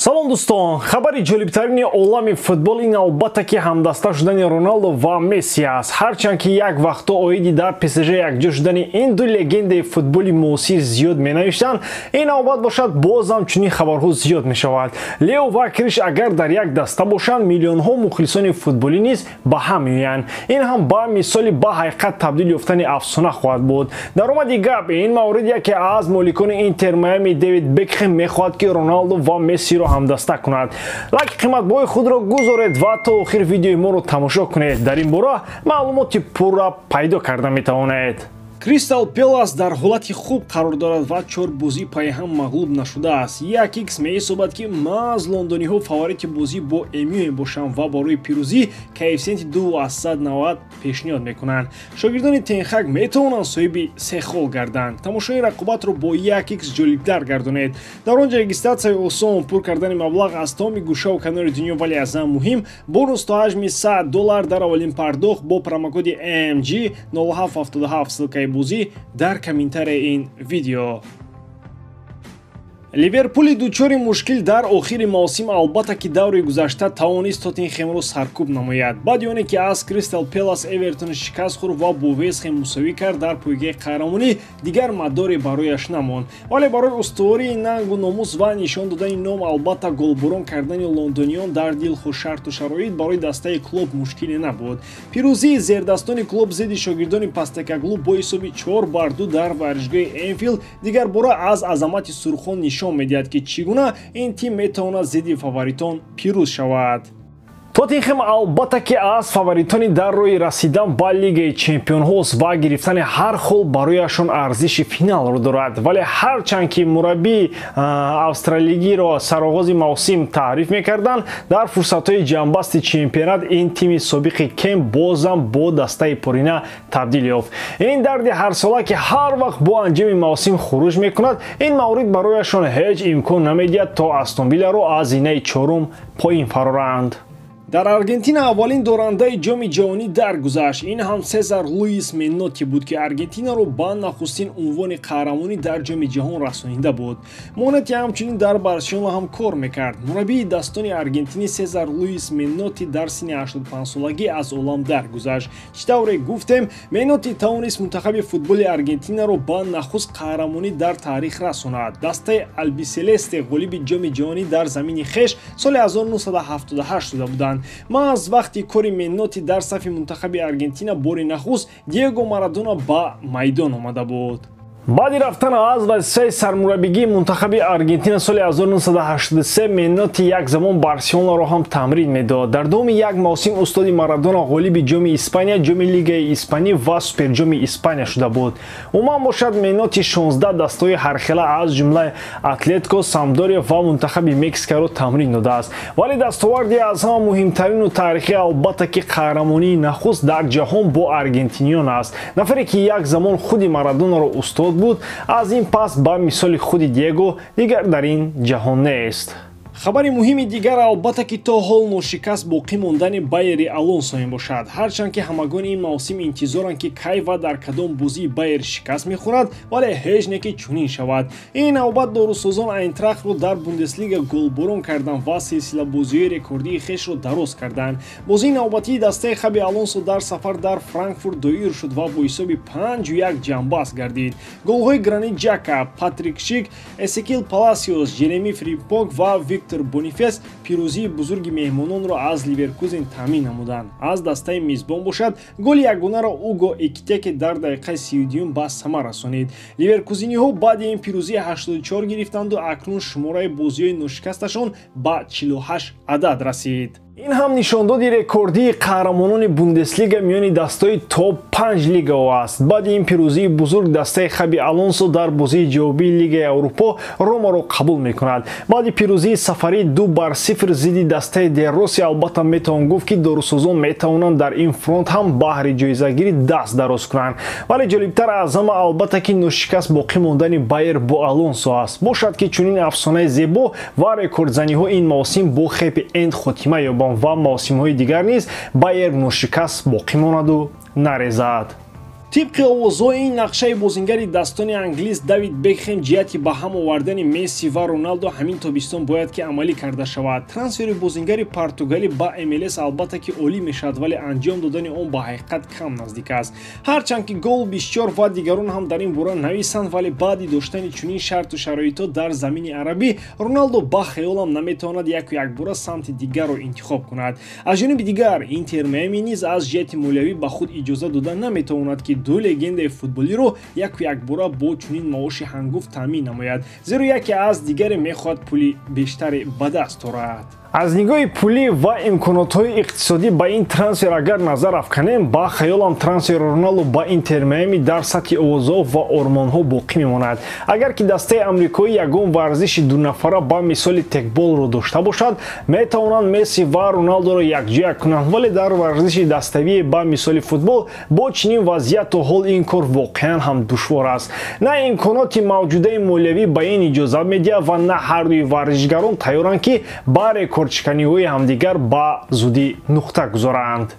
салом дӯстон, хабари ҷолибтарини олами футбол ин албатта ки ҳамдаста шудани Роналду ва Месси аст. ҳарчанд ки як вақто оиди дар ПСЖ якҷо шудани ин ду легендаи футболи муосир зиёд менавиштанд, ин навбат бошад бозам чунин хабарҳо зиёд мешавад. Лео ва Криш агар дар як даста бошанд, миллионҳо мухлисони футболӣ низ ба ҳам меоянд. ин ҳам ба мисоли ба ҳақиқат табдил ёфтани афсона хоҳад буд. Даромади гап ин мавридие ки аз моликони Интер Майами Дэвид Бекхэм мехоҳад ки Роналду ва Месси ҳамдаста кунад. Лайки қиматбои худро гузоред ва то охир видеои моро тамошо кунед. Дар ин бора маълумоти пурра пайдо карда метавонед. Кристал Пелас дар ҳолати хуб қарор дорад ва 4 бозӣ пайҳам мағлуб нашудааст. 1x меҳисобад ки маъз лондониҳо фаворити бозӣ бо МЮ мебошанд ва барои пирӯзӣ коэффициенти 2.90 пешниҳод мекунанд. Шогирдони Тенхаг метавонанд соҳиби 3 хол гарданд. Тамошои рақобатро бо 1x ҷолибтар гардонед. Дар он ҷо регистратсияи осон, пур кардани маблағ аз тамоми гӯшаву канори дунё, вале аз ҳам муҳим бонус то ҳаҷми $100 дар аввалин пардохт бо промокоди AMG 0777 ссылкаи бозӣ дар комментарияи ин видео. Ливерпули дучори мушкил дар охири мавсим албатта ки даври гузашта тавонист Тоттенхемро саркӯб намояд. Баъди оне ки аз Кристал Пелас Эвертон шикаст хӯрд ва бо Вестхэм мусовӣ кард, дар пойгаи қаҳрамонӣ дигар мадоре барояш намонд. Вале барои устувории нангу номус ва нишон додани ном албатта голборон кардани лондониён дар дилхуш шарту шароит барои дастаи клуб мушкиле набуд. Пирӯзии зердастони клуб зидди шогирдони Пастекоглу бо ҳисоби 4-2 дар варзишгоҳи Энфилд дигар бора аз азамати сурхон нишон медиҳад ки чӣ гуна ин тим метавонад зидди фаворитон пирӯз шавад. Тоттенхем албатта ки аз фаворитони дар роҳи расидан ба Лигаи Чемпионҳост ва гирифтани ҳар хол барояшон арзиши финалро дорад. Вале ҳарчанд ки мураббии австралиягиро сароғози мавсим таъриф мекарданд, дар фурсатҳои ҷамъбасти чемпионат ин тими собиқи Кем бозам бо дастаи порина табдил ёфт. Ин дарди ҳарсола ки ҳар вақт бо анҷоми мавсим хуруҷ мекунад, ин маврид барояшон ҳеҷ имкон намедиҳад то Астон Вилларо аз зинаи чорум поин фароранд. Дар Аргентина аввалин дорандаи ҷоми ҷаҳонӣ даргузашт. Ин ҳам Сезар Луис Менноти буд ки Аргентинаро ба нахустин унвони қаҳрамонӣ дар ҷоми ҷаҳон расонида буд. Менноти ҳамчунин дар Барселона ҳам кор мекард. Мураббии дастони Аргентинӣ Сезар Луис Менноти дар синни 85-солагӣ аз олам даргузашт. Чӣ тавре гуфтем, Менноти тавонист мунтахаби футболи Аргентинаро ба нахуст қаҳрамонӣ дар таърих расонад. Дастаи Албиселесте ғолиби ҷоми ҷаҳонӣ дар замини хеш соли 1978 шуда буданд. Маъз вақти кори Менноти дар сафи мунтахаби Аргентина бори нахуст Диего Марадона ба майдон омада буд. Баъди рафтан аз вазифаи сармураббигии мунтахаби Аргентина соли 1983 Менноти як замон Барселонаро ҳам тамрин медод. Дар давоми як мавсим устоди Марадона ғолиби ҷоми Испания, ҷоми Лигаи Испанӣ ва Суперҷоми Испания шуда буд. Умуман бошад Менноти 16 дастаҳои ҳархела аз ҷумла Атлетико, Самдория ва мунтахаби Мексикаро тамрин додааст. Вале дастоварди аз ҳама муҳимтарину таърихӣ албатта ки қаҳрамонии нахуст дар ҷаҳон бо аргентиниён аст. Нафаре ки як замон худи Марадонаро устод буд, аз ин пас ба мисоли худи Диего дигар дар ин ҷаҳон нест. Хабари муҳими дигар албатта ки то ҳол ношикаст боқӣ мондани Байери Алонсо мебошад. Ҳарчанд ки ҳамагони ин мавсим интизоранд ки кай ва дар кадом бозии Байер шикаст мехӯрад, вале ҳеҷ не ки чунин шавад. Ин навбат дорусозон Айнтрахтро дар Бундеслига голборон карданд ва силсила бозиҳои рекордии хешро дароз карданд. Бозии навбатии дастаи хаби Алонсо дар сафар дар Франкфурт доир шуд ва бо ҳисоби 5-1 ҷамъбаст гардид. Голҳои Гранит Ҷака, Патрик Шик, Эсекил Паласиос, Ҷереми Фрипонг ва Виктор Бонифес пирӯзии бузурги меҳмононро аз Ливеркузен таъмин намуданд. Аз дастаи мизбон бошад, голи ягонаро Уго Экитеке дар дақиқаи 30 ба сама расонид. Ливеркузениҳо баъди ин пирӯзӣ 84 гирифтанду акнун шумораи бозиҳои ношикасташон ба 48 адад расид. ин ҳам нишондоди рекордии қаҳрамонони Бундеслига миёни дастаҳои топ 5 лигао аст. баъди ин пирӯзии бузург дастаи хаби Алонсо дар бозии ҷавобии Лигаи Аврупо Ромаро қабул мекунад. баъди пирӯзии сафарӣ 2-0 зидди дастаи Дерроси албатта метавон гуфт ки дорусозон метавонанд дар ин фронт ҳам баҳри ҷоизагирӣ даст дароз кунанд. вале ҷолибтар аз ҳама албатта ки ношикаст боқӣ мондани Байер бо Алонсо аст. бошад ки чунин афсонаи зебо ва рекордзаниҳо ин мавсим бо хеппи энд хотима ёбанд ва мавсимҳои дигар низ Байер ношикаст боқӣ монаду нарезад. طبق اوضاع این نقشه بازیگر دستان انگلیس دیوید بکهم جهت به هم آوردن مسی و رونالدو همین تابستان باید که عملی کرده شود. ترانسفر بازیگر پرتغالی با MLS البته که عالی میشد ولی انجام دادن آن به حقیقت کم نزدیک است. هرچند که گل بسیار و دیگران هم در این باره نویسند ولی بعد داشتن چنین شرط و شرایط در زمین عربی رونالدو با خیالم نمیتواند یک باره سمت دیگر را انتخاب کند. از جانب دیگر اینتر میامی نیز از جهت مالیوی به خود اجازه دادن نمیتواند که دو لگند فوتبالی رو یک باره با چنین معاش هنگفت تامین نماید، زیرا یکی از دیگر میخواهد پولی بیشتر به دست آورد. از نگاه پولی و امکانات‌های اقتصادی با این ترانسفر اگر نظر افکنیم با خیالم ترانسفر رونالدو با اینتر میامی در سطح اوضاع و آرمان‌ها باقی میماند. اگر که دسته آمریکایی یگان ورزش دو نفره با مثال تکبال رو داشته باشد میتوانند مسی و رونالدو را یکجا کنند، ولی در ورزش دستوی با مثال فوتبال با چنین وضعیت و حال این کار واقعا هم دشوار است. نه امکانات موجوده مالیوی با این اجازه میده و نه هر دوی ورزشگران تیارند که برای کارچکنی‌های همدیگر با زودی نقطه گذارند.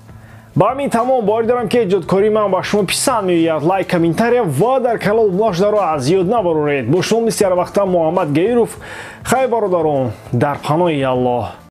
با همین تمام باور دارم که ایجادکاری من با شما پسند میاد. لایک، کامنتاریا و در کانال بونوش رو از یاد نبرید. با شما بسیار وقتا محمد گیروف. خیر برادران، در پناه الله.